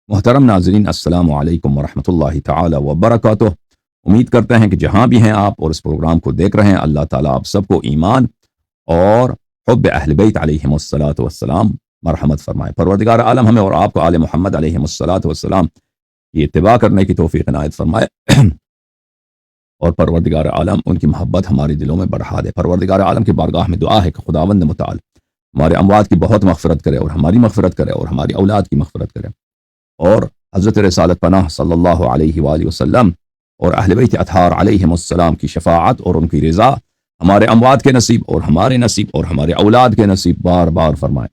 محترم ناظرین، السلام علیکم ورحمۃ اللہ تعالی وبرکاتہ۔ امید کرتے ہیں کہ جہاں بھی ہیں آپ اور اس پروگرام کو دیکھ رہے ہیں، اللہ تعالیٰ آپ سب کو ایمان اور حب اہل بیت علیہم الصلاۃ والسلام مرحمت فرمائے۔ پروردگار عالم ہمیں اور آپ کو آل محمد علیہم الصلاۃ والسلام کی اتباع کرنے کی توفیق عنایت فرمائے اور پروردگار عالم ان کی محبت ہمارے دلوں میں بڑھا دے۔ پروردگار عالم کی بارگاہ میں دعا ہے کہ خداوند متعال ہمارے اموات کی بہت مغفرت کرے اور ہماری مغفرت کرے اور ہماری اولاد کی مغفرت کرے، اور حضرت رسالت پناہ صلی اللہ علیہ وآلہ وسلم اور اہل بیت اطہار علیہم السلام کی شفاعت اور ان کی رضا ہمارے اموات کے نصیب اور ہمارے نصیب اور ہمارے اولاد کے نصیب بار بار فرمائے،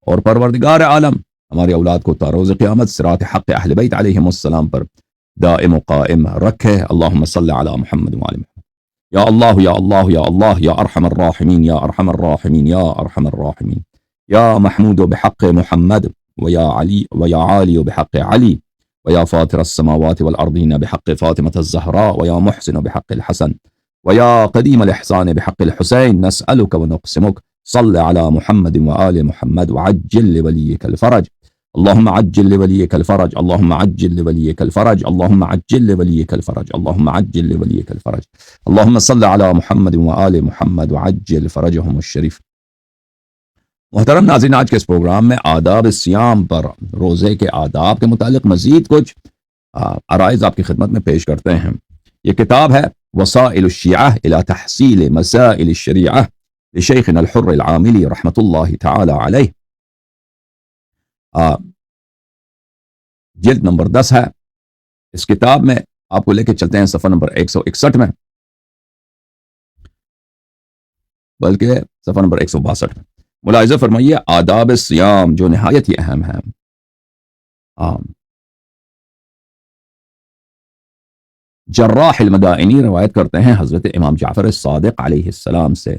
اور پروردگار عالم ہمارے اولاد کو تا روز قیامت صراط حق اہل بیت علیہم السلام پر دائم و قائم رکھے۔ اللہم صلی علی محمد وعلی محمد۔ یا اللہ یا اللہ یا اللہ یا ارحم الراحمین یا ارحم الراحمین یا ارحم الراحمین، یا محمود بحق محمد ویا علی ویا عالی بحق علی ویا فاطر السماوات والارضین بحق فاطمة الزہراء ویا محسن بحق الحسن ویا قدیم الاحسان بحق الحسین، نسألک ونقسمک صل علی محمد وآل محمد وعجل لولیک الفرج، اللہم عجل لولیک الفرج، اللہم عجل لولیک الفرج، اللہم عجل لولیک الفرج، اللہم عجل لولیک الفرج، اللہم صل علی محمد وآل محمد وعجل فرجہم الشریف۔ محترم ناظرین، آج کے اس پروگرام میں آداب سیام پر، روزے کے آداب کے متعلق مزید کچھ عرائض آپ کی خدمت میں پیش کرتے ہیں۔ یہ کتاب ہے وسائل الشیعہ الی تحصیل مسائل الشریعہ لشیخنا الحر العاملی رحمۃ اللہ تعالی علیہ، جلد نمبر 10 ہے۔ اس کتاب میں آپ کو لے کے چلتے ہیں صفحہ نمبر 161 میں، بلکہ صفحہ نمبر 162 میں۔ ملاحظہ فرمائیے آداب سیام جو نہایت ہی اہم ہے۔ جراح المدائنی روایت کرتے ہیں حضرت امام جعفر الصادق علیہ السلام سے،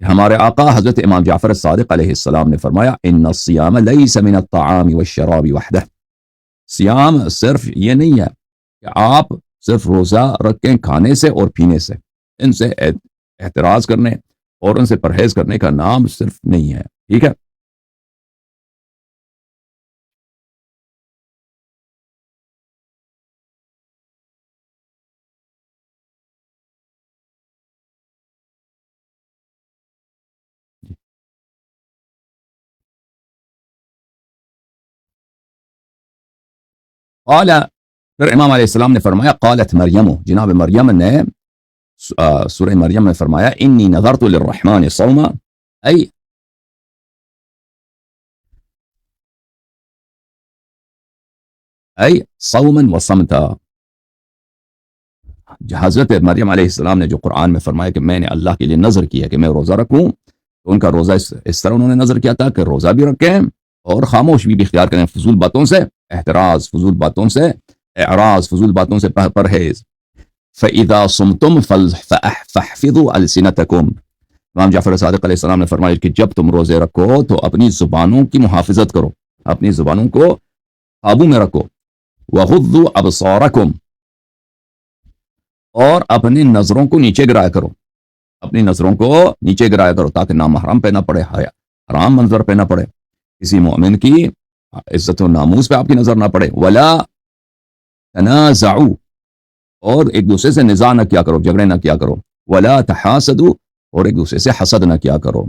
ہمارے آقا حضرت امام جعفر الصادق علیہ السلام نے فرمایا ان الصیام لیس من الطعام والشراب وحدہ، سیام صرف یہ نہیں ہے کہ آپ صرف روزہ رکھیں کھانے سے اور پینے سے، ان سے احتراز کرنے اور ان سے پرہیز کرنے کا نام صرف نہیں ہے، ٹھیک ہے۔ قال، پھر امام علیہ السلام نے فرمایا قالت مریم، جناب مریم نے سورہ مریم میں فرمایا انی نذرت للرحمن صوما، ای صوما وصمتا۔ حضرت مریم علیہ السلام نے جو قرآن میں فرمایا کہ میں نے اللہ کے لیے نظر کیا کہ میں روزہ رکھوں، تو ان کا روزہ اس طرح انہوں نے نظر کیا تھا کہ روزہ بھی رکھیں اور خاموش بھی اختیار کریں، فضول باتوں سے احتراز، فضول باتوں سے اعراض، فضول باتوں سے پرہیز۔ فَإِذَا صُمْتُمْ فَاحْفِظُوا أَلْسِنَتَكُمْ، امام جعفر صادق علیہ السلام نے فرمایا کہ جب تم روزے رکھو تو اپنی زبانوں کی محافظت کرو، اپنی زبانوں کو قابو میں رکھو۔ وَغُضُّوا أَبْصَارَكُمْ، اور اپنی نظروں کو نیچے گرایا کرو، اپنی نظروں کو نیچے گرایا کرو تاکہ نامحرم پہ نہ پڑے، حرام منظر پہ نہ پڑے، کسی مومن کی عزت و ناموس پہ آپ کی نظر نہ پڑے۔ وَلَا تَنَازَعُوا، اور ایک دوسرے سے نزاع نہ کیا کرو، جھگڑے نہ کیا کرو۔ وَلَا تَحَاسَدُوا، اور ایک دوسرے سے حسد نہ کیا کرو۔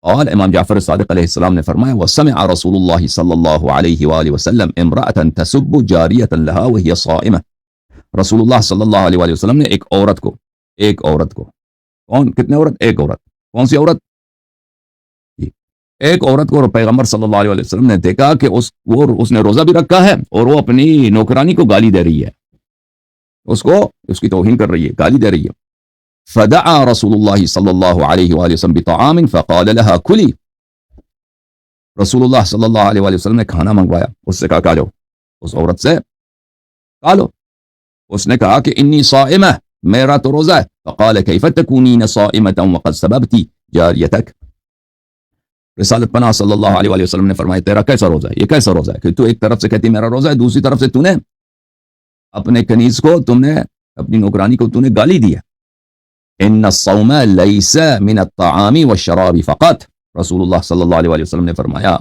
اور امام جعفر صادق علیہ السلام نے فرمایا وَسَمِعَ رسول اللہ صلی اللہ علیہ وآلہ وسلم امرأة تسب جاریة لها وهي صائمة، رسول اللہ صلی اللہ علیہ وآلہ وسلم نے ایک عورت کو کتنے عورت؟ ایک عورت، کون سی عورت؟ ایک عورت کو پیغمبر صلی اللہ علیہ وسلم نے دیکھا کہ اس نے روزہ بھی رکھا ہے اور وہ اپنی نوکرانی کو گالی دے رہی ہے، اس کی توہین کر رہی ہے، گالی دے رہی ہے۔ فدعا رسول اللہ صلی اللہ علیہ وآلہ وسلم بطعام فقال لها کلی، رسول اللہ صلی اللہ علیہ وآلہ وسلم نے کھانا منگوایا، اس سے کہا کھا جاؤ، اس عورت سے کھا لو۔ اس نے کہا کہ انی صائمہ، میرا تو روزہ ہے۔ فقال کیف تکونین صائمة وقد سببتی جاریتک، رسالت پناہ صلی اللہ علیہ وآلہ وسلم نے فرمایا تیرا کیسا روزہ ہے، یہ کیسا روزہ ہے کہ تو ایک طرف سے کہتی میرا روزہ ہے، دوسری طرف سے تو نے اپنے کنیز کو، تم نے اپنی نوکرانی کو تو نے گالی دیا۔ ان الصوم لیس من الطعام والشراب فقط، رسول اللہ صلی اللہ علیہ وسلم نے فرمایا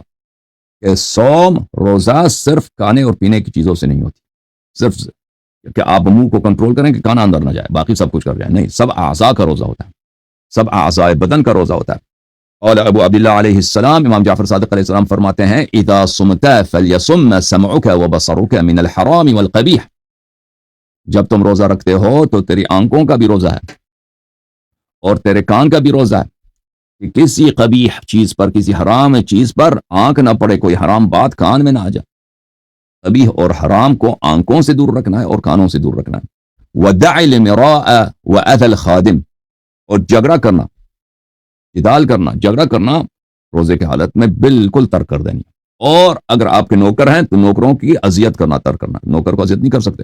کہ صوم روزہ صرف کھانے اور پینے کی چیزوں سے نہیں ہوتی، صرف کہ آپ منہ کو کنٹرول کریں کہ کھانا اندر نہ جائے، باقی سب کچھ کر جائے، نہیں، سب اعضاء کا روزہ ہوتا ہے، سب اعضاء بدن کا روزہ ہوتا ہے۔ اور ابو عبداللہ علیہ السلام، امام جعفر صادق علیہ السلام فرماتے ہیں اذا صمت فلیصم سمعک وبصرک من الحرام والقبیح، جب تم روزہ رکھتے ہو تو تیری آنکھوں کا بھی روزہ ہے اور تیرے کان کا بھی روزہ ہے کہ کسی قبیح چیز پر، کسی حرام چیز پر آنکھ نہ پڑے، کوئی حرام بات کان میں نہ آ جائے۔ قبیح اور حرام کو آنکھوں سے دور رکھنا ہے اور کانوں سے دور رکھنا ہے۔ وَدَعِ الْمِرَاءَ وَأَذَى الْخَادِمِ، اور جھگڑا کرنا، جدال کرنا، جھگڑا کرنا روزے کی حالت میں بالکل ترک کر دینی، اور اگر آپ کے نوکر ہیں تو نوکروں کی اذیت کرنا ترک کرنا، نوکر کو اذیت نہیں کر سکتے۔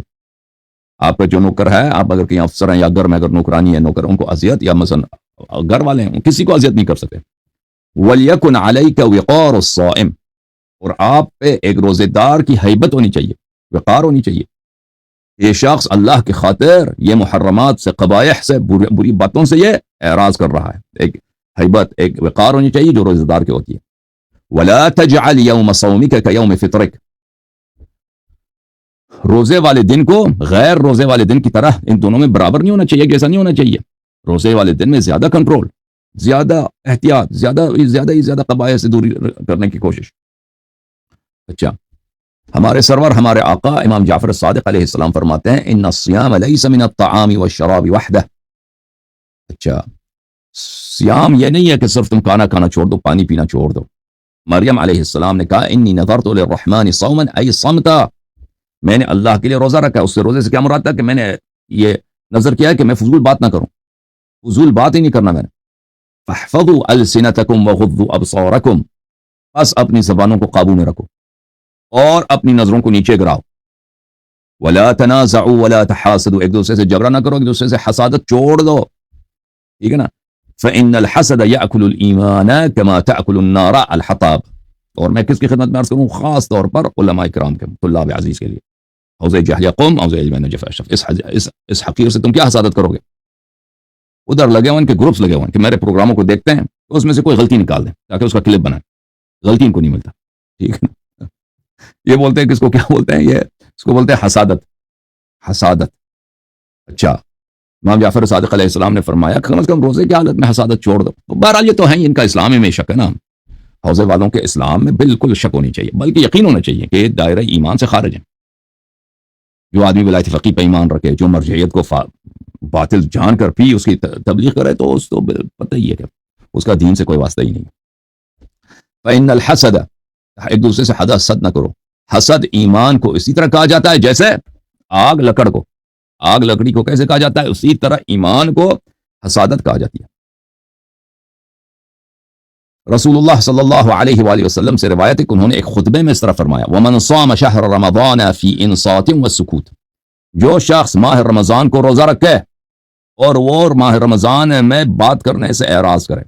آپ کا جو نوکر ہے، آپ اگر کہیں افسر ہیں یا گھر میں اگر نوکرانی ہے، نوکر ان کو اذیت، یا مثلا گھر والے ہیں، کسی کو اذیت نہیں کر سکتے۔ وَلْيَكُنْ عَلَيْكَ وِقَارُ الصَّائِمِ، اور آپ پہ ایک روزے دار کی ہیبت ہونی چاہیے، وقار ہونی چاہیے۔ یہ شخص اللہ کی خاطر یہ محرمات سے، قبائح سے، بری باتوں سے یہ اعراض کر رہا ہے، ایک ہیبت، ایک وقار ہونی چاہیے جو روزے دار کی ہوتی ہے۔ وَلَا تَجْعَلْ يَوْمَ صَوْمِكَ كَيَوْمِ فِطْرِكَ، روزے والے دن کو غیر روزے والے دن کی طرح ان دونوں میں برابر نہیں ہونا چاہیے، کہ ایسا نہیں ہونا چاہیے۔ روزے والے دن میں زیادہ کنٹرول، زیادہ احتیاط، زیادہ قبائح سے دوری کرنے کی کوشش۔ اچھا، ہمارے سرور، ہمارے آقا امام جعفر صادق علیہ السلام فرماتے ہیں ان الصیام لیس من الطعام والشراب وحدہ۔ اچھا، صیام یہ نہیں ہے کہ صرف تم کھانا کھانا چھوڑ دو، پانی پینا چھوڑ دو۔ مریم علیہ السلام نے کہا انی نذرت للرحمن صوما ای صمتا، میں نے اللہ کے لیے روزہ رکھا ہے۔ اس سے روزے سے کیا مراد تھا کہ میں نے یہ نظر کیا ہے کہ میں فضول بات نہ کروں، فضول بات ہی نہیں کرنا میں نے۔ فاحفظوا السنتکم وغضوا ابصارکم، بس اپنی زبانوں کو قابو میں رکھو اور اپنی نظروں کو نیچے گراؤ۔ ولا تنازعوا ولا تحاسدوا، ایک دوسرے سے جھگڑا نہ کرو، ایک دوسرے سے حسادت چھوڑ دو، ٹھیک ہے نا۔ فإن الحسد يأكل الإيمان كما تأكل النار الحطب، اور میں کس کی خدمت میں عرض کروں؟ خاص طور پر علماء کرام کے، طلاب عزیز کے لیے۔ حوض جہلیہ قوم، حوض علم نجف اشرف، اس حقیر سے تم کیا حسادت کرو گے؟ ادھر لگے ہوئے ان کے گروپس لگے ہوئے کہ میرے پروگراموں کو دیکھتے ہیں تو اس میں سے کوئی غلطی نکال دیں تاکہ اس کا کلپ بنائیں، غلطی ان کو نہیں ملتا، ٹھیک ہے نا۔ یہ بولتے ہیں کہ اس کو کیا بولتے ہیں؟ یہ اس کو بولتے ہیں حسادت، حسادت۔ اچھا، امام جعفر صادق علیہ السلام نے فرمایا کم از کم روزے کی حالت میں حسادت چھوڑ دو۔ بہرحال یہ تو ہیں، ان کا اسلام میں شک ہے نا، حوضے والوں کے اسلام میں بالکل شک ہونی چاہیے، بلکہ یقین ہونا چاہیے کہ دائرہ ایمان سے خارج ہیں۔ جو آدمی ولایت فقیہ پہ ایمان رکھے، جو مرجعیت کو باطل جان کر بھی اس کی تبلیغ کرے، تو اس کو پتہ ہی ہے کہ اس کا دین سے کوئی واسطہ ہی نہیں۔ فإن الحسد، ایک دوسرے سے حسد نہ کرو۔ حسد ایمان کو اسی طرح کہا جاتا ہے جیسے آگ لکڑ کو، آگ لکڑی کو کیسے کہا جاتا ہے، اسی طرح ایمان کو حسادت کہا جاتی ہے۔ رسول اللہ صلی اللہ علیہ وآلہ وسلم سے روایت ہے کہ انہوں نے ایک خطبے میں اس طرح فرمایا وَمَنْ صَامَ شَهْرَ رَمَضَانَ فِي إِنصَاتٍ وَالسُّكُوتٍ، جو شخص ماہ رمضان کو روزہ رکھے اور وہ ماہ رمضان میں بات کرنے سے اعراض کرے،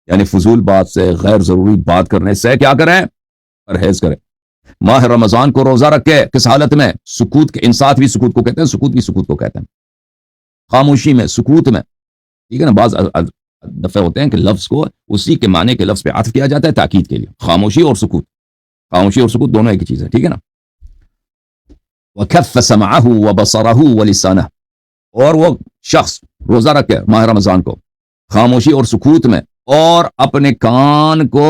یعنی فضول بات سے، غیر ضروری بات کرنے سے کیا کریں؟ پرہیز کرے۔ ماہ رمضان کو روزہ رکھے کس حالت میں؟ سکوت کے، انصات بھی سکوت کو کہتے ہیں، سکوت بھی سکوت کو کہتے ہیں، خاموشی میں، سکوت میں، ٹھیک ہے نا۔ بعض دفعہ ہوتے ہیں کہ لفظ کو اسی کے معنی کے لفظ پہ عطف کیا جاتا ہے تاکید کے لیے، خاموشی اور سکوت، خاموشی اور سکوت دونوں ایک ہی چیز ہے، ٹھیک ہے نا۔ وَكَفَّ سَمْعَهُ وَبَصَرَهُ وَلِسَانَهُ، اور وہ شخص روزہ رکھے ماہ رمضان کو خاموشی اور سکوت میں، اور اپنے کان کو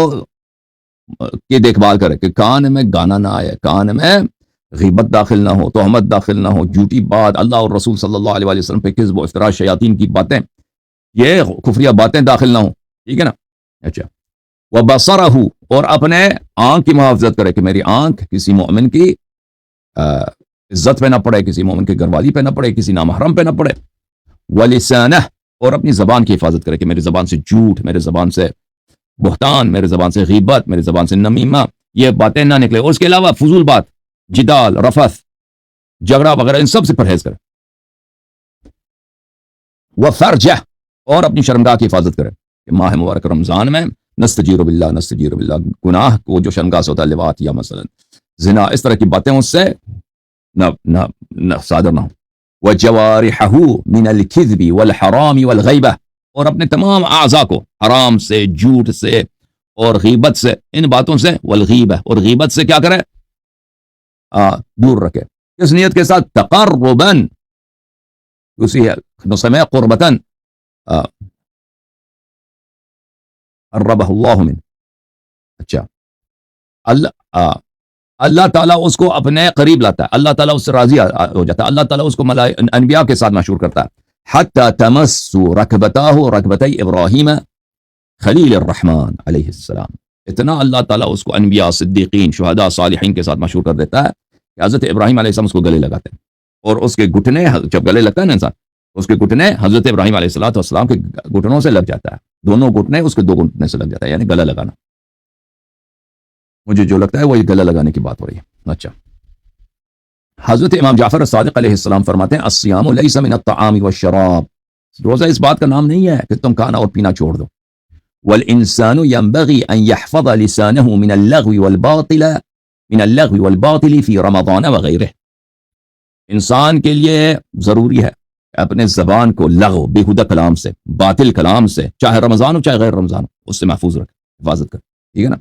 کی دیکھ بھال کرے کہ کان میں گانا نہ آئے، کان میں غیبت داخل نہ ہو، تہمت داخل نہ ہو، جھوٹی بات، اللہ اور رسول صلی اللہ علیہ وسلم پہ کذب و افتراء، شیاطین کی باتیں، یہ کفریہ باتیں داخل نہ ہوں، ٹھیک ہے نا۔ اچھا، وَبَصَرَهُ، اور اپنے آنکھ کی محافظت کرے کہ میری آنکھ کسی مومن کی عزت پہ نہ پڑے، کسی مومن کی گھر والی پہ نہ پڑے، کسی نامحرم پہ نہ پڑے۔ وَلِسَانَهُ، اور اپنی زبان کی حفاظت کرے کہ میری زبان سے جھوٹ، میرے زبان سے بہتان، میرے زبان سے غیبت، میرے زبان سے نمیمہ، یہ باتیں نہ نکلے، اور اس کے علاوہ فضول بات، جدال، رفث، جھگڑا وغیرہ، ان سب سے پرہیز کرے۔ وَفَرْجَهُ، اور اپنی شرمگاہ کی حفاظت کرے کہ ماہ مبارک رمضان میں نستجیر باللہ، نستجیر باللہ، گناہ کو جو شرمگاہ سے ہوتا ہے، لواط یا مثلا زنا، اس طرح کی باتیں اس سے نہ صادر نہ ہوں۔ وَجَوَارِحَهُ مِنَ الْكِذْبِ وَالْحَرَامِ وَالْغَيْبَةِ، اور اپنے تمام اعضاء کو حرام سے، جھوٹ سے اور غیبت سے، ان باتوں سے، والغیبہ، اور غیبت سے کیا کرے؟ دور رکھے. کس نیت کے ساتھ؟ تقرباً، اسی نسمع قربتاً قربہ اللہ من. اچھا، اللہ تعالیٰ اس کو اپنے قریب لاتا ہے، اللہ تعالیٰ اس سے راضی ہو جاتا ہے، اللہ تعالیٰ اس کو انبیاء کے ساتھ مشہور کرتا ہے. حتی تمسوا رکبتاہ رکبتی ابراہیم خلیل الرحمن علیہ السلام. اتنا اللہ تعالیٰ اس کو انبیاء، صدیقین، شہداء، صالحین کے ساتھ مشہور کر دیتا ہے کہ حضرت ابراہیم علیہ السلام اس کو گلے لگاتے ہیں، اور اس کے گھٹنے جب گلے لگتا ہے نا انسان، اس کے گھٹنے حضرت ابراہیم علیہ السلام کے گھٹنوں سے لگ جاتا ہے، دونوں گھٹنے اس کے دو گھٹنے سے لگ جاتا ہے، یعنی گلا لگانا. مجھے جو لگتا ہے وہ یہ گلا لگانے کی بات ہو رہی ہے. اچھا، حضرت امام جعفر الصادق علیہ السلام فرماتے ہیں الصیام لیس من الطعام والشراب. روزہ اس بات کا نام نہیں ہے کہ تم کھانا اور پینا چھوڑ دو. والانسان ينبغي ان يحفظ لسانه من اللغو والباطل في رمضان وغيره. انسان کے لیے ضروری ہے اپنے زبان کو لغو، بیہودہ کلام سے، باطل کلام سے، چاہے رمضان ہو چاہے غیر رمضان ہو، اس سے محفوظ رکھے، حفاظت کرے. ٹھیک ہے نا؟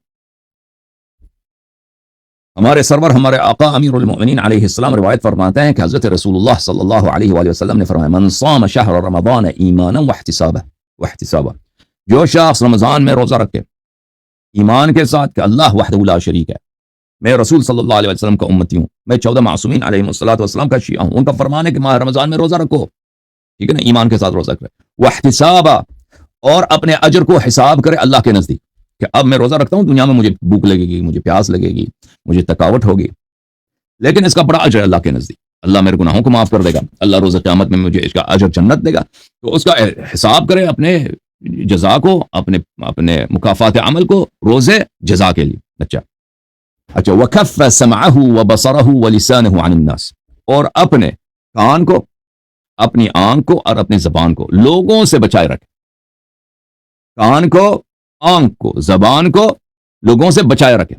ہمارے سرور، ہمارے آقا امیر المؤمنین علیہ السلام روایت فرماتے ہیں کہ حضرت رسول اللہ صلی اللہ علیہ وآلہ وسلم نے فرمایا من صام شہر رمضان ایمانا واحتسابا. جو شخص رمضان میں روزہ رکھے ایمان کے ساتھ کہ اللہ وحدہ لا شریک ہے، میں رسول صلی اللہ علیہ وسلم کا امتی ہوں، میں 14 معصومین علیہ السلام کا شیعہ ہوں، ان کا فرمان ہے کہ ماہ رمضان میں روزہ رکھو. ٹھیک ہے نا؟ ایمان کے ساتھ روزہ کرے. واحتسابا، اور اپنے اجر کو حساب کرے اللہ کے نزدیک کہ اب میں روزہ رکھتا ہوں، دنیا میں مجھے بھوک لگے گی، مجھے پیاس لگے گی، مجھے تکاوٹ ہوگی، لیکن اس کا بڑا اجر ہے اللہ کے نزدیک. اللہ میرے گناہوں کو معاف کر دے گا، اللہ روز قیامت میں مجھے اس کا اجر جنت دے گا. تو اس کا حساب کرے اپنے جزا کو، اپنے مکافات عمل کو روزے جزا کے لیے. اچھا وکف سمعہ وبصرہ ولسانہ عن الناس، اور اپنے کان کو، اپنی آنکھ کو اور اپنی زبان کو لوگوں سے بچائے رکھے. کان کو، آنکھ کو، زبان کو لوگوں سے بچائے رکھے.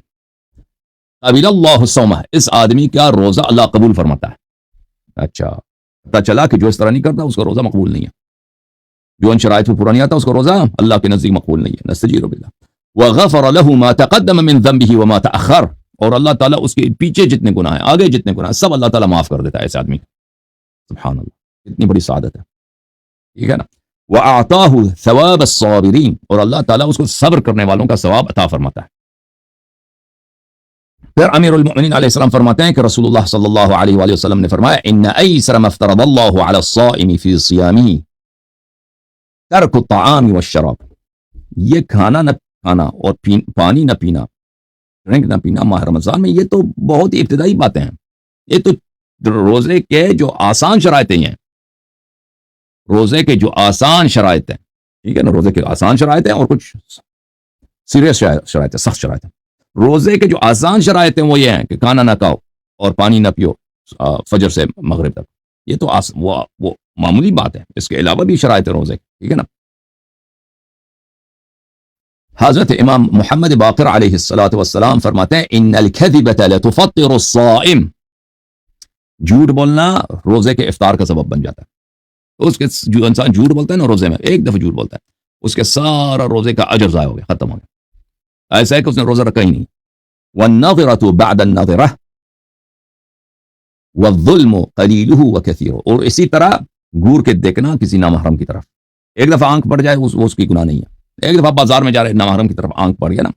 قبل اللہ صومہ، اس آدمی کا روزہ اللہ قبول فرماتا ہے. اچھا، پتہ چلا کہ جو اس طرح نہیں کرتا اس کا روزہ مقبول نہیں ہے، جو ان شرائط پہ پورا نہیں آتا اس کا روزہ اللہ کے نزدیک مقبول نہیں ہے. نستجیر باللہ. وغفر له ما تقدم من ذنبه وما تأخر، اور اللہ تعالیٰ اس کے پیچھے جتنے گناہ ہیں، آگے جتنے گناہ ہیں، سب اللہ تعالیٰ معاف کر دیتا ہے اس آدمی کو. سبحان اللہ، اتنی بڑی سعادت ہے. ٹھیک ہے نا؟ وَأَعْطَاهُ ثَوَابَ الصَّابِرِينَ، اور اللہ تعالیٰ اس کو صبر کرنے والوں کا ثواب عطا فرماتا ہے. پھر امیر المؤمنین علیہ السلام فرماتے ہیں کہ رسول اللہ صلی اللہ علیہ وآلہ وسلم نے فرمایا ان ایسر ما افترض اللہ علی الصائم فی صیامہ ترک الطعام والشراب. یہ کھانا نہ کھانا اور پانی نہ پینا، ڈرنک نہ پینا ماہ رمضان میں، یہ تو بہت ہی ابتدائی باتیں ہیں. یہ تو روزے کے جو آسان شرائطیں ہیں، روزے کے جو آسان شرائط ہیں، ٹھیک ہے نا؟ روزے کے آسان شرائط ہیں اور کچھ سیریس شرائط ہیں، سخت شرائط ہیں. روزے کے جو آسان شرائط ہیں وہ یہ ہیں کہ کھانا نہ کھاؤ اور پانی نہ پیو فجر سے مغرب تک. یہ تو وہ معمولی بات ہے. اس کے علاوہ بھی شرائط ہے روزے، ٹھیک ہے نا؟ حضرت امام محمد باقر علیہ السلام فرماتے ہیں ان الکذبۃ لتفطر الصائم، جھوٹ بولنا روزے کے افطار کا سبب بن جاتا ہے. اس کے جو انسان جھوٹ بولتا ہے نا روزے میں، ایک دفعہ جھوٹ بولتا ہے، اس کے سارا روزے کا اجر ضائع ہو گیا، ختم ہو گیا. ایسا ہے کہ اس نے روزہ رکھا ہی نہیں. والنظرۃ بعد النظرہ والظلم قلیلہ وکثیرہ، اور اسی طرح گور کے دیکھنا کسی نامحرم کی طرف. ایک دفعہ آنکھ پڑ جائے اس کی گناہ نہیں ہے. ایک دفعہ بازار میں جا رہے نامحرم کی طرف آنکھ پڑ گیا نا،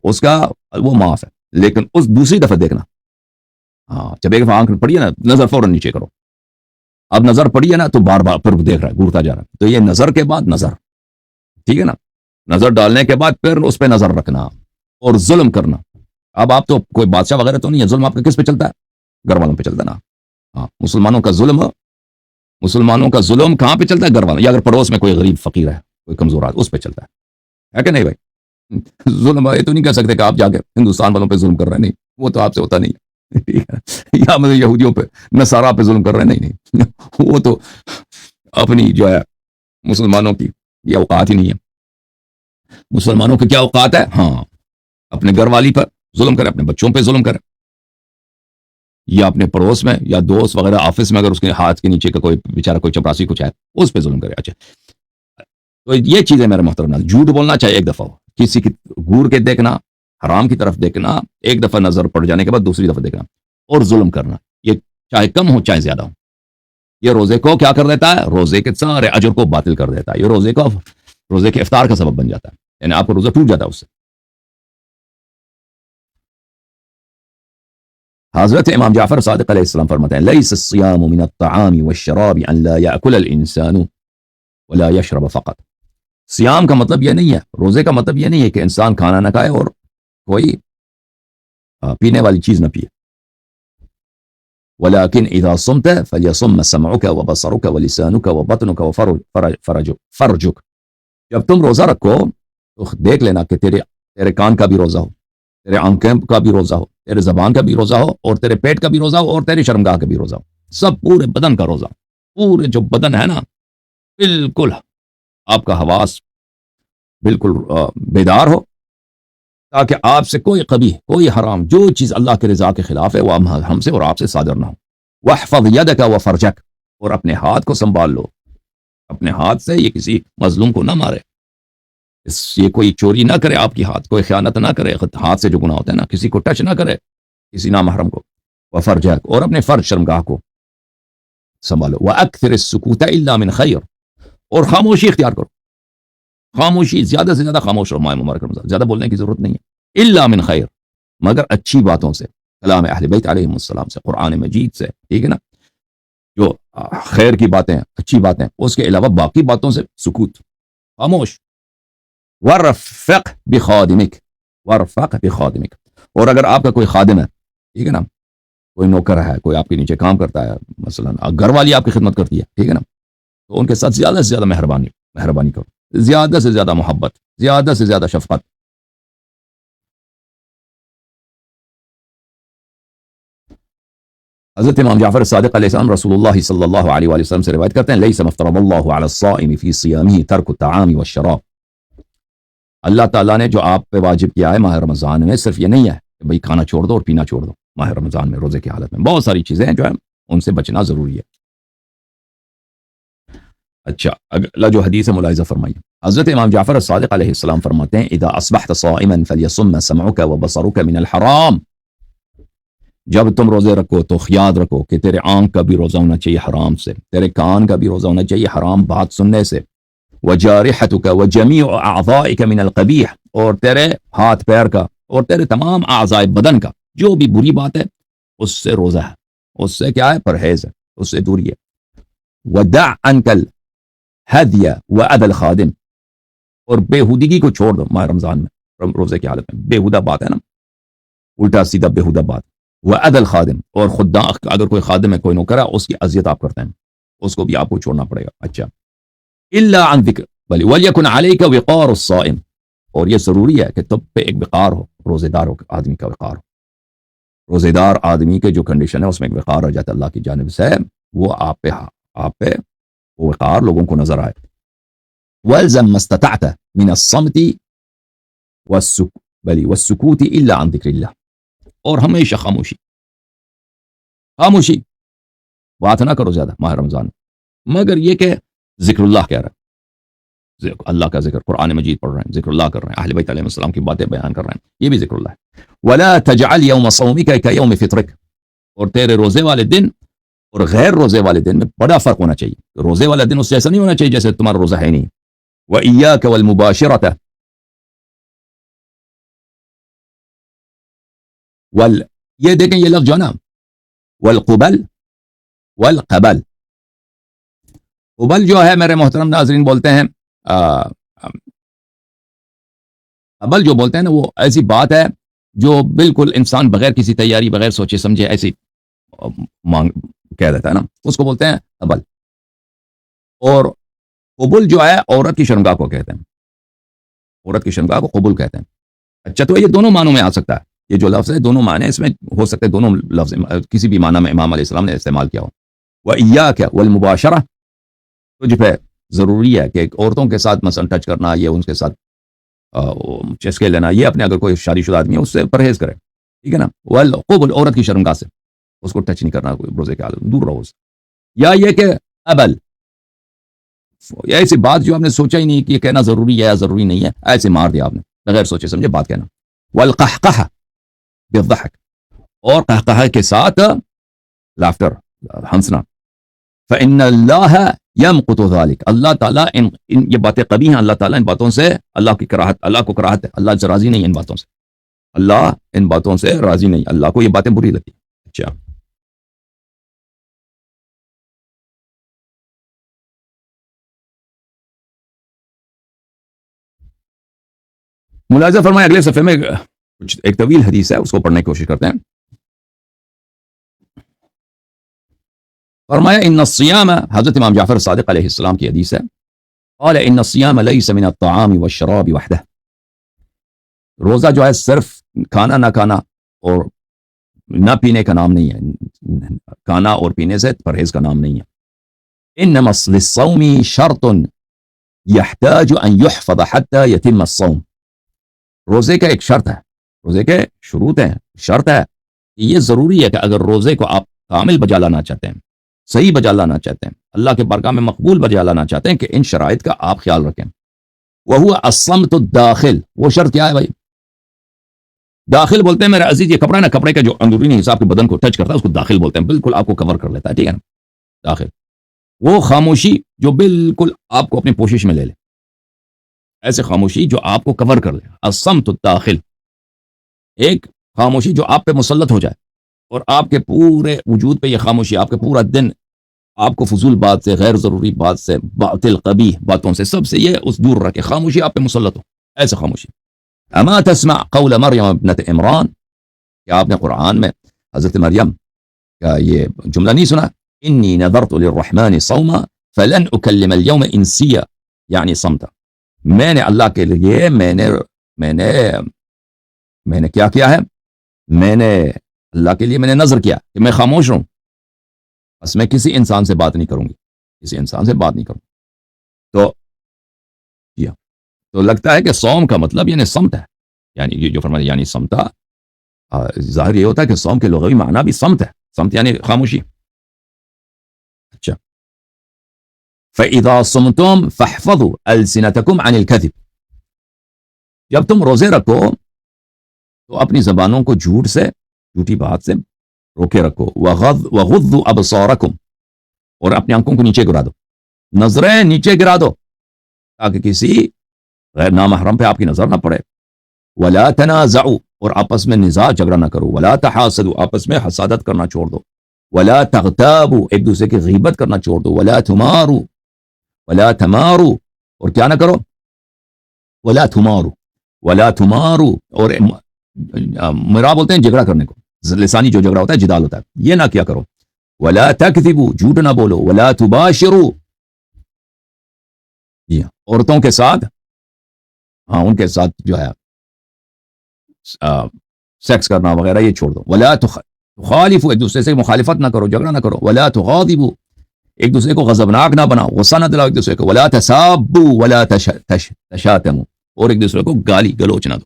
اس کا وہ معاف ہے، لیکن اس دوسری دفعہ دیکھنا، ہاں جب ایک دفعہ آنکھ پڑی ہے نا، نظر فوراً نیچے کرو. اب نظر پڑی ہے نا تو بار بار پھر دیکھ رہا ہے، گورتا جا رہا ہے. تو یہ نظر کے بعد نظر، ٹھیک ہے نا؟ نظر ڈالنے کے بعد پھر اس پہ نظر رکھنا اور ظلم کرنا. اب آپ تو کوئی بادشاہ وغیرہ تو نہیں ہے، ظلم آپ کا کس پہ چلتا ہے؟ گھر والوں پہ چلتا ہے نا. ہاں، مسلمانوں کا ظلم کہاں پہ چلتا ہے؟ گھر والوں، یا اگر پڑوس میں کوئی غریب فقیر ہے، کوئی کمزور ہے، اس پہ چلتا ہے کہ نہیں بھائی؟ ظلم یہ تو نہیں کہہ سکتے کہ آپ جا کے ہندوستان والوں پہ ظلم کر رہے ہیں، نہیں، وہ تو آپ سے ہوتا نہیں ہے. یا مطلب یہودیوں پہ، نصارا پہ ظلم کر رہے ہیں، نہیں، وہ تو اپنی جو ہے مسلمانوں کی یہ اوقات ہی نہیں ہے. مسلمانوں کی کیا اوقات ہے؟ ہاں، اپنے گھر والی پر ظلم کرے، اپنے بچوں پہ ظلم کرے، یا اپنے پڑوس میں یا دوست وغیرہ آفس میں اگر اس کے ہاتھ کے نیچے کا کوئی بیچارہ کوئی چپراسی کچھ ہے اس پہ ظلم کرے. اچھا، تو یہ چیزیں میرے محترم، جھوٹ بولنا چاہے ایک دفعہ ہو، کسی کی گور کے دیکھنا، حرام کی طرف دیکھنا، ایک دفعہ نظر پڑ جانے کے بعد دوسری دفعہ دیکھنا، اور ظلم کرنا، یہ چاہے کم ہو چاہے زیادہ ہو، یہ روزے کو کیا کر دیتا ہے؟ روزے کے سارے اجر کو باطل کر دیتا ہے، یہ روزے کے افطار کا سبب بن جاتا ہے، یعنی آپ کو روزہ ٹوٹ جاتا ہے اس سے۔ حضرت امام جعفر صادق علیہ السلام فرماتے ہیں لیس الصیام من الطعام والشراب ان لا یأکل الانسان ولا یشرب فقط۔ صیام کا مطلب یہ نہیں ہے، روزے کا مطلب یہ نہیں ہے کہ انسان کھانا نہ کھائے اور کوئی پینے والی چیز نہ پیے۔ ولیکن اذا صمت فلیصم سمعک وبصرک ولسانک وبطنک وفرجک، جب تم روزہ رکھو تو دیکھ لینا کہ تیرے کان کا بھی روزہ ہو، تیرے آنکھیں کا بھی روزہ ہو، تیرے زبان کا بھی روزہ ہو، اور تیرے پیٹ کا بھی روزہ ہو، اور تیرے شرمگاہ کا بھی روزہ ہو، سب پورے بدن کا روزہ، پورے جو بدن ہے نا بالکل آپ کا حواس بالکل بیدار ہو، تاکہ آپ سے کوئی قبیح، کوئی حرام، جو چیز اللہ کے رضا کے خلاف ہے وہ ہم سے اور آپ سے صادر نہ ہو۔ واحفظ یدک وفرجک، اور اپنے ہاتھ کو سنبھال لو، اپنے ہاتھ سے یہ کسی مظلوم کو نہ مارے، یہ کوئی چوری نہ کرے آپ کی ہاتھ، کوئی خیانت نہ کرے، ہاتھ سے جو گناہ ہوتا ہے نا، کسی کو ٹچ نہ کرے، کسی نامحرم کو۔ وفرجک، اور اپنے فرج شرمگاہ کو سنبھالو۔ واکثر السکوت الا من خیر، اور خاموشی اختیار کرو، خاموشی، زیادہ سے زیادہ خاموش رہو ماہ مبارک رمضان، زیادہ بولنے کی ضرورت نہیں ہے، الا من خیر، مگر اچھی باتوں سے، کلام اہل بیت علیہم السلام سے، قرآن مجید سے، ٹھیک ہے نا، جو خیر کی باتیں، اچھی باتیں، اس کے علاوہ باقی باتوں سے سکوت، خاموش۔ ورفق بخادمک، ورفق بخادمک، اور اگر آپ کا کوئی خادم ہے، ٹھیک ہے نا، کوئی نوکر ہے، کوئی آپ کے نیچے کام کرتا ہے، مثلا گھر والی آپ کی خدمت کرتی ہے، ٹھیک ہے نا، تو ان کے ساتھ زیادہ سے زیادہ مہربانی کرو، زیادہ سے زیادہ محبت، زیادہ سے زیادہ شفقت۔ حضرت امام جعفر صادق علیہ السلام رسول اللہ صلی اللہ علیہ وآلہ وسلم سے روایت کرتے ہیں لیس مفترض اللہ علی الصائم فی صیامہ ترک الطعام والشراب، اللہ تعالیٰ نے جو آپ پہ واجب کیا ہے ماہ رمضان میں صرف یہ نہیں ہے کہ بھئی کھانا چھوڑ دو اور پینا چھوڑ دو، ماہ رمضان میں روزے کی حالت میں بہت ساری چیزیں ہیں جو ہیں ان سے بچنا ضروری ہے۔ اچھا، اگلا جو حدیث ہے ملاحظہ فرمائیے، حضرت امام جعفر صادق علیہ السلام فرماتے ہیں اذا اصبحت صائما فلیصم سمعک وبصرک من الحرام، جب تم روزے رکھو تو خیال رکھو کہ تیرے آنکھ کا بھی روزہ ہونا چاہیے حرام سے، تیرے کان کا بھی روزہ ہونا چاہیے حرام بات سننے سے، وجارحتک وجمیع اعضائک من القبیح، اور تیرے ہاتھ پیر کا اور تیرے تمام اعضاء بدن کا جو بھی بری بات ہے اس سے روزہ ہے، اس سے کیا ہے؟ پرہیز ہے، اس سے دوری ہے۔ ودع عنک الہدی واذى الخادم، اور بےہودگی کو چھوڑ دو ماہ رمضان میں روزے کی حالت میں، بےہودہ بات ہے نا، الٹا سیدھا بےہودہ بات، واذى الخادم، اور خود اگر کوئی خادم ہے، کوئی نوکر ہے، اس کی اذیت آپ کرتے ہیں، اس کو بھی آپ کو چھوڑنا پڑے گا۔ اچھا، الا عن ذکر بل وليكن عليك وقار الصائم، اور یہ ضروری ہے کہ تب پہ ایک وقار ہو، روزے دار آدمی کا وقار ہو، روزے دار آدمی کے جو کنڈیشن ہے اس میں ایک وقار ہو جاتا ہے اللہ کی جانب سے، وہ آپ پہ وہ وقار لوگوں کو نظر آئے۔ والزم ما استطعت من الصمت والسکوت الا عن ذکر اللہ، اور ہمیشہ خاموشی، بات نہ کرو زیادہ ماہ رمضان، مگر یہ کہ ذکر اللہ کہہ رہا ہے، اللہ کا ذکر، قرآن مجید پڑھ رہے ہیں، ذکر اللہ کر رہے ہیں، اہل بیت علیہ السلام کی باتیں بیان کر رہے ہیں، یہ بھی ذکر اللہ ہے۔ ولا تجعل یوم صومک کیوم فطرک، اور تیرے روزے والے دن اور غیر روزے والے دن میں بڑا فرق ہونا چاہیے، روزے والا دن اس سے ایسا نہیں ہونا چاہیے جیسے تمہارا روزہ ہے نہیں۔ وإیاک والمباشرۃ، یہ دیکھیں یہ لفظ جو ہے نا، والقبل، قبل جو ہے میرے محترم ناظرین بولتے ہیں، قبل جو بولتے ہیں نا، وہ ایسی بات ہے جو بالکل انسان بغیر کسی تیاری، بغیر سوچے سمجھے ایسی مانگ کہہ دیتا ہے نا، اس کو بولتے ہیں قبل۔ اور قبول جو ہے عورت کی شرمگاہ کو کہتے ہیں، عورت کی شرمگاہ کو قبول کہتے ہیں۔ اچھا، تو یہ دونوں معنوں میں آ سکتا ہے، یہ جو لفظ ہے دونوں معنی اس میں ہو سکتے ہیں، دونوں لفظ کسی بھی معنی میں امام علیہ السلام نے استعمال کیا ہو۔ وإیاک والمباشرہ، تجھ پہ ضروری ہے کہ عورتوں کے ساتھ مثلا ٹچ کرنا، یہ ان کے ساتھ چسکے لینا، یہ اپنے اگر کوئی شادی شدہ آدمی ہے اس سے پرہیز کرے، ٹھیک ہے نا۔ والقبل، عورت کی شرمگاہ سے اس کو ٹچ نہیں کرنا، کوئی روزے کے حالت میں دور رہو اس سے۔ یا یہ کہ قبل، ایسی بات جو آپ نے سوچا ہی نہیں کہ یہ کہنا ضروری ہے یا ضروری نہیں ہے، ایسے مار دیا آپ نے، بغیر سوچے سمجھے بات کہنا. والقحقہ بالضحک، اور قہقہہ کے ساتھ لافٹر، ہنسنا. فإن اللہ یمقت ذلک، اللہ تعالیٰ ان یہ باتیں قبیح ہیں، اللہ تعالیٰ ان باتوں سے اللہ کی کراہت، اللہ کو کراہت ہے، اللہ سے راضی نہیں ان باتوں سے، اللہ ان باتوں سے راضی نہیں، اللہ کو یہ باتیں بری لگتی. اچھا، ملاحظہ فرمائے اگلے صفحے میں کچھ ایک طویل حدیث ہے، اس کو پڑھنے کی کوشش کرتے ہیں. فرمایا ان الصیام، حضرت امام جعفر صادق علیہ السلام کی حدیث ہے، قال ان الصیام لیس من الطعام والشراب وحدہ، روزہ جو ہے صرف کھانا نہ کھانا اور نہ پینے کا نام نہیں ہے، کھانا اور پینے سے پرہیز کا نام نہیں ہے. انما للصوم شرط يحتاج ان يحفظ حتى يتم الصوم، روزے کا ایک شرط ہے، روزے کے شروط ہیں، شرط ہے، یہ ضروری ہے کہ اگر روزے کو آپ کامل بجا لانا چاہتے ہیں، صحیح بجا لانا چاہتے ہیں، اللہ کے بارگاہ میں مقبول بجا لانا چاہتے ہیں، کہ ان شرائط کا آپ خیال رکھیں. وهو الصمت الداخل، وہ شرط کیا ہے بھائی؟ داخل بولتے ہیں میرے عزیز، یہ کپڑا ہے نا، کپڑے کا جو اندرونی حصہ آپ کے بدن کو ٹچ کرتا ہے اس کو داخل بولتے ہیں، بالکل آپ کو کور کر لیتا ہے، ٹھیک ہے نا، داخل. وہ خاموشی جو بالکل آپ کو اپنی پوشش میں لے لے، ایسے خاموشی جو آپ کو کور کر لے، الصمت الداخل، ایک خاموشی جو آپ پہ مسلط ہو جائے اور آپ کے پورے وجود پہ یہ خاموشی، آپ کے پورا دن آپ کو فضول بات سے، غیر ضروری بات سے، باطل قبیح باتوں سے، سب سے یہ اس دور رکھے، خاموشی آپ پہ مسلط ہو، ایسے خاموشی. اما تسمع قول مریم ابنت عمران، کیا آپ نے قرآن میں حضرت مریم کا یہ جملہ نہیں سنا؟ انی نذرت للرحمن صوما فلن اکلم اليوم انسیا، یعنی صمتا، میں نے اللہ کے لیے میں نے کیا ہے، میں نے اللہ کے لیے میں نے نظر کیا کہ میں خاموش رہوں، بس میں کسی انسان سے بات نہیں کروں گی، کسی انسان سے بات نہیں کروں. تو لگتا ہے کہ صوم کا مطلب یعنی صمت ہے، یعنی یہ جو فرمایا یعنی صمتا، ظاہر یہ ہوتا ہے کہ صوم کے لغوی معنی بھی صمت ہے، صمت یعنی خاموشی. اچھا، فَإِذَا صُمْتُمْ فَاحْفَظُوا أَلْسِنَتَكُمْ عَنِ الْكَذِبِ، جب تم روزے رکھو تو اپنی زبانوں کو جھوٹ سے، جھوٹی بات سے روکے رکھو. وَغُضُّوا أَبْصَارَكُمْ، اور اپنی آنکھوں کو نیچے گرا دو، نظریں نیچے گرا دو تاکہ کسی غیر نامحرم پہ آپ کی نظر نہ پڑے. وَلَا تَنَازَعُوا، اور آپس میں نزاع جھگڑا نہ کرو. وَلَا تَحَاسَدُوا، آپس میں حسادت کرنا چھوڑ دو. وَلَا تَغْتَابُوا، ایک دوسرے کی غیبت کرنا چھوڑ دو. وَلَا تَمَارُوا، اور کیا نہ کرو، وَلَا تُمَارُوا، اور مرا بولتے ہیں جھگڑا کرنے کو، لسانی جو جھگڑا ہوتا ہے جدال ہوتا ہے، یہ نہ کیا کرو. وَلَا تَكْذِبُوا، جھوٹ نہ بولو. وَلَا تُبَاشِرُوا، جی ہاں، عورتوں کے ساتھ، ہاں ان کے ساتھ جو ہے سیکس کرنا وغیرہ یہ چھوڑ دو. ولا تخالفوا، ایک دوسرے سے مخالفت نہ کرو، جھگڑا نہ کرو. ولا تغاضبوا، ایک دوسرے کو غضبناک نہ بناؤ، غصہ نہ دلاؤ ایک دوسرے کو. ولا تسابوا ولا تشاتموا، اور ایک دوسرے کو گالی گلوچ نہ دو.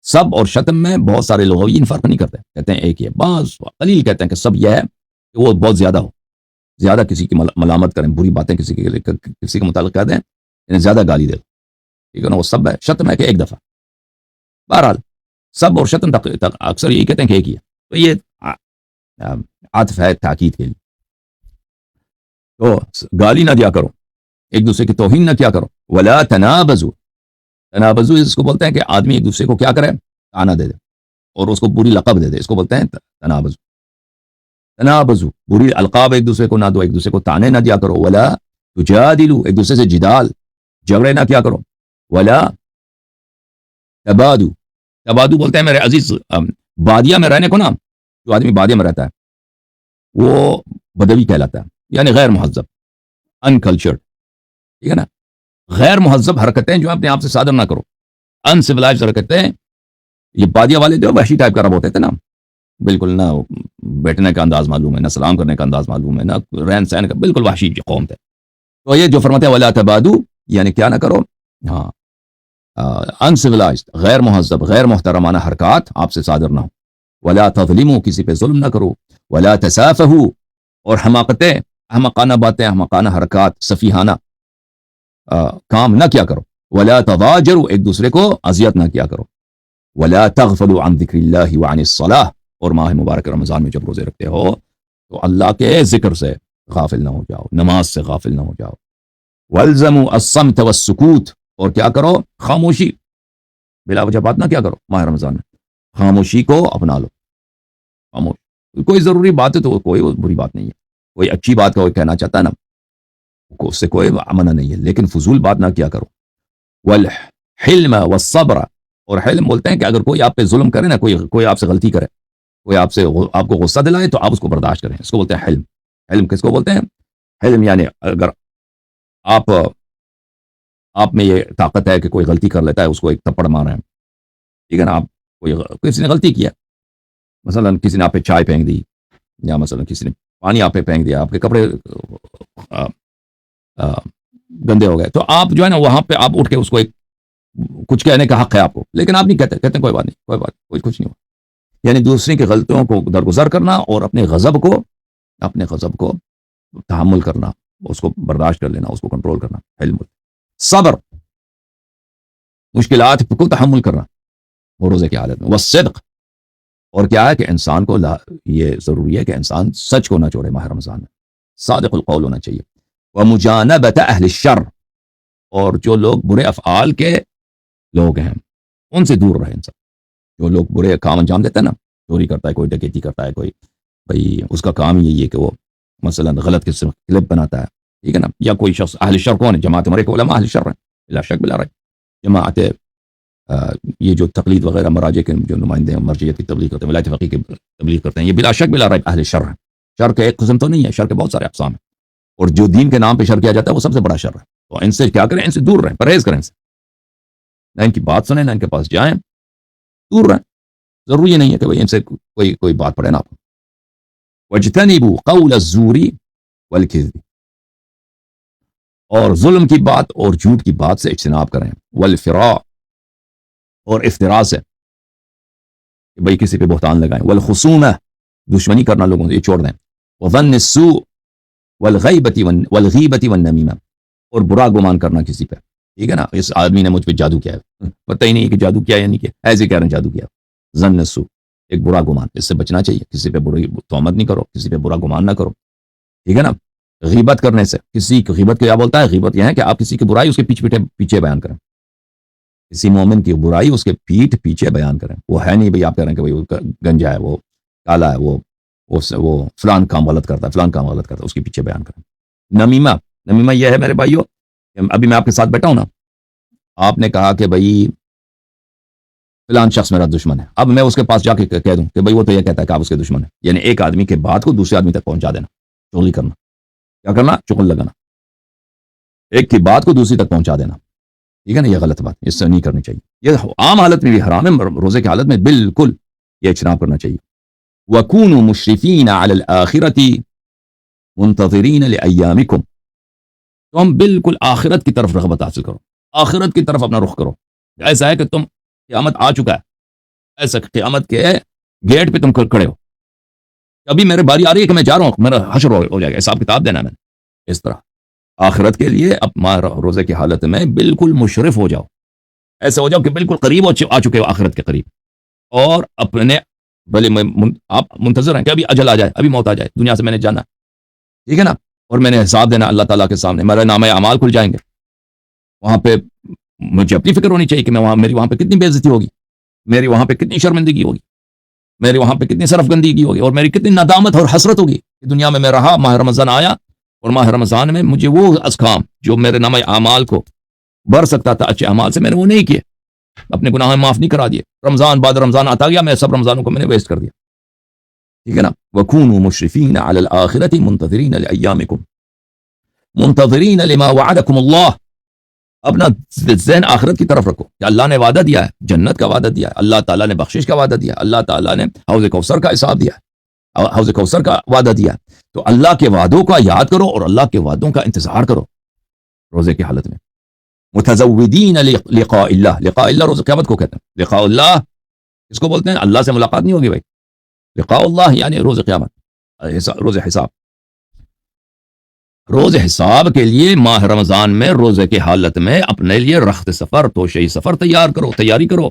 سب اور شتم میں بہت سارے لغویین فرق نہیں کرتے، کہتے ہیں ایک ہی ہے، بعض قلیل کہتے ہیں کہ سب یہ ہے کہ وہ بہت زیادہ ہو، زیادہ کسی کی ملامت کریں، بری باتیں کسی کے متعلق کہتے ہیں، یعنی زیادہ گالی دے، ٹھیک ہے نا، وہ سب ہے. شتم ہے کہ ایک دفعہ. بہرحال سب اور شتم اکثر یہی کہتے ہیں کہ ایک ہی ہے، تو یہ عطف ہے تاکید کے لیے. تو گالی نہ دیا کرو، ایک دوسرے کی توہین نہ کیا کرو. ولا تنابزوا، تنابزوا اس کو بولتے ہیں کہ آدمی ایک دوسرے کو کیا کرے، تانا دے دے اور اس کو بری لقب دے دے، اس کو بولتے ہیں تنابزوا. تنابزوا، بری القاب ایک دوسرے کو نہ دو، ایک دوسرے کو تانے نہ دیا کرو. ولا تجادلوا، ایک دوسرے سے جدال جھگڑے نہ کیا کرو. ولا تبادو، تبادو بولتے ہیں میرے عزیز بادیہ میں رہنے کو نا، جو آدمی بادیہ میں رہتا ہے وہ بدوی کہلاتا ہے، یعنی غیر مہذب، انکلچرڈ، ٹھیک ہے نا. غیر مہذب حرکتیں جو اپنے آپ سے صادر نہ کرو، ان سویلائزڈ حرکتیں. یہ بادیہ والے جو وحشی ٹائپ کا رب ہوتے تھے نا، بالکل نہ بیٹھنے کا انداز معلوم ہے، نہ سلام کرنے کا انداز معلوم ہے، نہ رہن سہن کا، بالکل وحشی قوم تھے. تو یہ جو فرماتے ہیں ولا تبادو، یعنی کیا نہ کرو، ہاں انسویلائزڈ، غیر مہذب، غیر محترمانہ حرکات آپ سے صادر نہ ہو. ولا تظلموا، کسی پہ ظلم نہ کرو. ولا تسافہوا، اور حماقتیں، احمقانہ باتیں، احمقانہ حرکات، سفیہانہ کام نہ کیا کرو. ولا تضاجروا، ایک دوسرے کو اذیت نہ کیا کرو، ولا تغفلوا عن ذکر اللہ وعن الصلاۃ، اور ماہ مبارک رمضان میں جب روزے رکھتے ہو تو اللہ کے ذکر سے غافل نہ ہو جاؤ، نماز سے غافل نہ ہو جاؤ، والزموا الصمت والسکوت، اور کیا کرو، خاموشی، بلا وجہ بات نہ کیا کرو ماہ رمضان میں، خاموشی کو اپنا لو، خاموش، کوئی ضروری بات ہے تو کوئی بری بات نہیں ہے، کوئی اچھی بات کا کوئی کہنا چاہتا ہے نا، اس سے کوئی منع نہیں ہے، لیکن فضول بات نہ کیا کرو، والحلم والصبر، اور حلم بولتے ہیں کہ اگر کوئی آپ پہ ظلم کرے نا، کوئی آپ سے غلطی کرے، کوئی آپ کو غصہ دلائے تو آپ اس کو برداشت کریں، اس کو بولتے ہیں حلم۔ حلم کس کو بولتے ہیں؟ حلم یعنی اگر آپ میں یہ طاقت ہے کہ کوئی غلطی کر لیتا ہے اس کو ایک تھپڑ ماریں، ٹھیک ہے نا، آپ کسی نے غلطی کیا، مثلا کسی نے آپ پہ چائے پھینک دی، یا مثلا کسی نے پانی آپ پہ پھینک دیا، آپ کے کپڑے گندے ہو گئے، تو آپ جو ہے نا وہاں پہ آپ اٹھ کے اس کو ایک کچھ کہنے کا حق ہے آپ کو، لیکن آپ نہیں کہتے ہیں کوئی بات نہیں، کوئی بات، کچھ نہیں ہوا، یعنی دوسرے کی غلطیوں کو درگزر کرنا اور اپنے غضب کو تحمل کرنا، اس کو برداشت کر لینا، اس کو کنٹرول کرنا، حلم۔ صبر، مشکلات کو تحمل کرنا وہ روزے کی حالت میں، والصدق، اور کیا ہے کہ انسان کو یہ ضروری ہے کہ انسان سچ کو نہ چھوڑے ماہ رمضان میں، صادق القول ہونا چاہیے، ومجانبۃ اہل الشر، اور جو لوگ برے افعال کے لوگ ہیں ان سے دور رہے انسان، جو لوگ برے کام انجام دیتے ہیں نا، چوری کرتا ہے کوئی، ڈکیتی کرتا ہے کوئی، بھئی اس کا کام یہی ہے کہ وہ مثلا غلط قسم کلپ بناتا ہے، ٹھیک ہے نا، یا کوئی شخص، اہل شر کون ہے؟ جماعت ہمارے علماء اہل شر ہیں، بلا شک بلا رائے، جماعت یہ جو تقلید وغیرہ مراجع کے جو نمائندے ہیں، مرجعیت کی تبلیغ کرتے ہیں، ولایت فقیہ کی تبلیغ کرتے ہیں، یہ بلا شک بلا رائے اہل شر ہیں۔ شر کا ایک قسم تو نہیں ہے، شر کے بہت سارے اقسام ہیں، اور جو دین کے نام پہ شر کیا جاتا ہے وہ سب سے بڑا شر ہے، تو ان سے کیا کریں؟ ان سے دور رہیں، پرہیز کریں، ان سے نہ ان کی بات سنیں، نہ ان کے پاس جائیں، دور رہیں، ضروری نہیں ہے کہ بھئی ان سے کوئی بات پڑے نا آپ کو۔ وَاجْتَنِبُوا قَوْلَ الزُّورِ وَالْكِذْبِ، اور ظلم کی بات اور جھوٹ کی بات سے اجتناب کریں، والفراء، اور افتراء سے کہ بھئی کسی پہ بہتان لگائیں، والخصومہ، دشمنی کرنا لوگوں سے، یہ چھوڑ دیں، وظن السوء والغیبۃ والنمیمہ، اور برا گمان کرنا کسی پہ، ٹھیک ہے نا، اس آدمی نے مجھ پہ جادو کیا ہے، پتہ ہی نہیں ہے کہ جادو کیا یا نہیں کیا، ایسے کہہ رہے ہیں جادو کیا، ظن السوء، ایک برا گمان، اس سے بچنا چاہیے، کسی پہ بری تہمت نہیں کرو، کسی پہ برا گمان نہ کرو، ٹھیک ہے نا۔ غیبت کرنے سے، کسی کی غیبت کیا بولتا ہے؟ غیبت یہ ہے کہ آپ کسی کی برائی اس کے پیچھے بیان کریں، کسی مومن کی برائی اس کے پیچھے بیان کریں، وہ ہے نہیں بھئی آپ کہہ رہے ہیں کہ بھئی وہ گنجا ہے، وہ کالا ہے، وہ فلان کام غلط کرتا ہے، فلان کام غلط کرتا ہے، اس کے پیچھے بیان کریں۔ نمیمہ یہ ہے میرے بھائیو، ابھی میں آپ کے ساتھ بیٹھا ہوں نا، آپ نے کہا کہ بھئی فلان شخص میرا دشمن ہے، اب میں اس کے پاس جا کے کہہ دوں کہ بھئی وہ تو یہ کہتا ہے کہ آپ اس کے دشمن ہیں، یعنی ایک آدمی کے بات کو دوسرے آدمی تک پہنچا دینا، چغلی کرنا، کیا کرنا؟ چغل لگانا، ایک کی بات کو دوسری تک پہنچا دینا، ٹھیک ہے نا، یہ غلط بات، اس سے نہیں کرنی چاہیے، یہ عام حالت میں بھی حرام ہے، روزے کی حالت میں بالکل یہ اجتناب کرنا چاہیے۔ وَكُونُوا مُشْرِفِينَ عَلَى الْآخِرَةِ مُنْتَظِرِينَ لِأَيَّامِكُمْ، تو ہم بالکل آخرت کی طرف رغبت حاصل کرو، آخرت کی طرف اپنا رخ کرو، ایسا ہے کہ تم قیامت آ چکا ہے، ایسا کہ قیامت کے گیٹ پہ تم کھڑے ہو، ابھی میرے باری آ رہی ہے کہ میں جا رہا ہوں، میرا حشر ہو جائے گا، حساب کتاب دینا ہے میں نے، اس طرح آخرت کے لیے اب روزے کی حالت میں بالکل مشرف ہو جاؤ، ایسا ہو جاؤ کہ بالکل قریب آ چکے ہو آخرت کے قریب، اور اپنے بھلے آپ منتظر ہیں کہ ابھی اجل آ جائے، ابھی موت آ جائے، دنیا سے میں نے جانا، ٹھیک ہے نا، اور میں نے حساب دینا اللہ تعالیٰ کے سامنے، میرے نامہ اعمال کھل جائیں گے، وہاں پہ مجھے اپنی فکر ہونی چاہیے کہ میری وہاں پہ کتنی بے عزتی ہوگی، میری وہاں پہ کتنی شرمندگی ہوگی، میری وہاں پہ کتنی صرف گندگی ہوگی، اور میری کتنی ندامت اور حسرت ہوگی کہ دنیا میں رہا، ماہ رمضان آیا، اور ماہ رمضان میں مجھے وہ احکام جو میرے نامہ اعمال کو بھر سکتا تھا اچھے اعمال سے، میں نے وہ نہیں کیے، اپنے گناہ معاف نہیں کرا دیے، رمضان بعد رمضان آتا گیا، میں سب رمضانوں کو میں نے ویسٹ کر دیا، ٹھیک ہے نا۔ وَكُونُوا مُشْرِفِينَ عَلَى الْآخِرَةِ مُنْتَظِرِينَ لِأَيَّامِكُمْ مُنْتَظِرِينَ لِمَا وَعَدَكُمُ اللَّهُ، اپنا ذہن آخرت کی طرف رکھو کہ اللہ نے وعدہ دیا ہے، جنت کا وعدہ دیا ہے، اللہ تعالیٰ نے بخشش کا وعدہ دیا ہے، اللہ تعالیٰ نے حوض کوثر کا حساب دیا ہے، حوض کوثر کا وعدہ دیا ہے، تو اللہ کے وعدوں کا یاد کرو اور اللہ کے وعدوں کا انتظار کرو روزے کی حالت میں۔ متزودین لقاء اللہ، لقاء اللہ روز قیامت کو کہتے ہیں، لقاء اللہ اس کو بولتے ہیں اللہ سے ملاقات نہیں ہوگی بھائی، لقاء اللہ یعنی روز قیامت، روز حساب۔ روز حساب کے لیے ماہ رمضان میں روزے کی حالت میں اپنے لیے رخت سفر توشہی سفر تیاری کرو.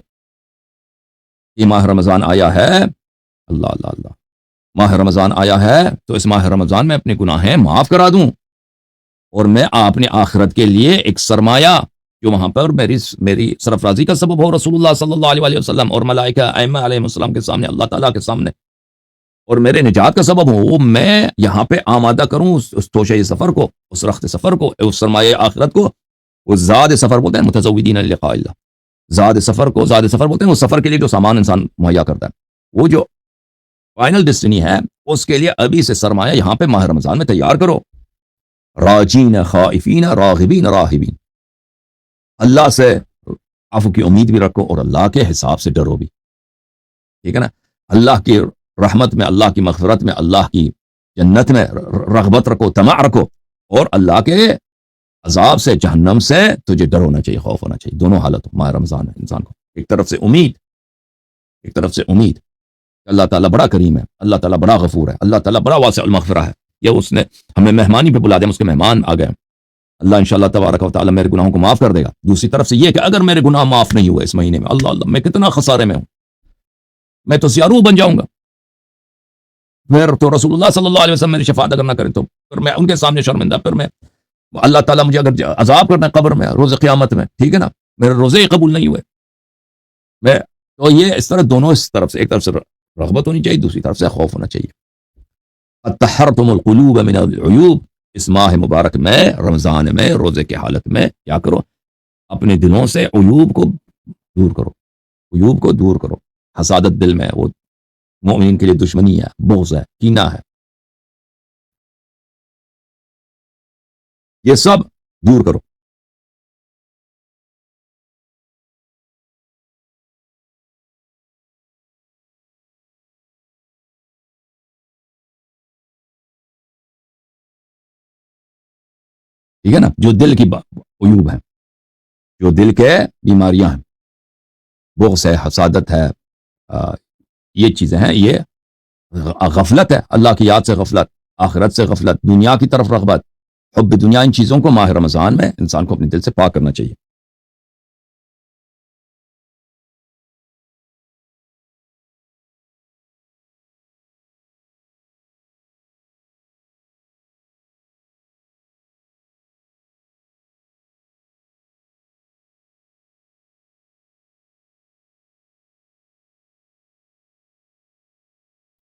یہ ماہ رمضان آیا ہے، اللہ اللہ اللہ، ماہ رمضان آیا ہے تو اس ماہ رمضان میں اپنے گناہیں معاف کرا دوں، اور میں اپنے آخرت کے لیے ایک سرمایہ جو وہاں پر میری سرفرازی کا سبب ہو، رسول اللہ صلی اللہ علیہ وسلم اور ملائکہ ائمہ علیہ السلام کے سامنے، اللہ تعالیٰ کے سامنے، اور میرے نجات کا سبب ہو، وہ میں یہاں پہ آمادہ کروں اس توشہ سفر کو، اس رخت سفر کو، اس سرمایہ آخرت کو. وہ زاد سفر بولتے ہیں متزودین لقاء اللہ، زاد سفر بولتے ہیں وہ سفر کے لیے جو سامان انسان مہیا کرتا ہے، وہ جو فائنل ڈیسٹنی ہے اس کے لیے ابھی سے سرمایہ یہاں پہ ماہ رمضان میں تیار کرو. راجین خائفین راغبین راہبین، اللہ سے عفو کی امید بھی رکھو اور اللہ کے حساب سے ڈرو بھی. ٹھیک ہے نا؟ اللہ کی رحمت میں، اللہ کی مغفرت میں، اللہ کی جنت میں رغبت رکھو، طمع رکھو، اور اللہ کے عذاب سے، جہنم سے تجھے ڈر ہونا چاہیے، خوف ہونا چاہیے. دونوں حالت ماہ رمضان ہے انسان کو، ایک طرف سے امید، اللہ تعالیٰ بڑا کریم ہے، اللہ تعالیٰ بڑا غفور ہے، اللہ تعالیٰ بڑا واسع المغفرہ ہے، یہ اس نے ہمیں مہمانی پہ بلا دیا، ہم اس کے مہمان آ گئے، اللہ انشاءاللہ تبارک و تعالیٰ میرے گناہوں کو معاف کر دے گا. دوسری طرف سے یہ کہ اگر میرے گناہ معاف نہیں ہوئے اس مہینے میں، اللہ اللہ میں کتنا خسارے میں ہوں، میں تو سیارو بن جاؤں گا. پھر تو رسول اللہ صلی اللہ علیہ وسلم میری شفاعت اگر نہ کریں تو پھر میں ان کے سامنے شرمندہ، پھر میں اللہ تعالیٰ مجھے اگر عذاب کرنا ہے قبر میں، روز قیامت میں، ٹھیک ہے نا، میرے روزے ہی قبول نہیں ہوئے، میں تو یہ اس طرح دونوں، اس طرف سے ایک طرف سے رغبت ہونی چاہیے، دوسری طرف سے خوف ہونا چاہیے. اطہرتم القلوب من العیوب، اس ماہ مبارک میں، رمضان میں، روزے کی حالت میں کیا کرو؟ اپنے دلوں سے عیوب کو دور کرو. حسادت دل میں، وہ مومن کے لیے دشمنی ہے، بغض ہے، کینہ ہے، یہ سب دور کرو. ٹھیک ہے نا؟ جو دل کی عیوب ہیں، جو دل کے بیماریاں ہیں، بغض ہے، حسادت ہے، یہ چیزیں ہیں، یہ غفلت ہے، اللہ کی یاد سے غفلت، آخرت سے غفلت، دنیا کی طرف رغبت، حب دنیا، ان چیزوں کو ماہ رمضان میں انسان کو اپنے دل سے پاک کرنا چاہیے.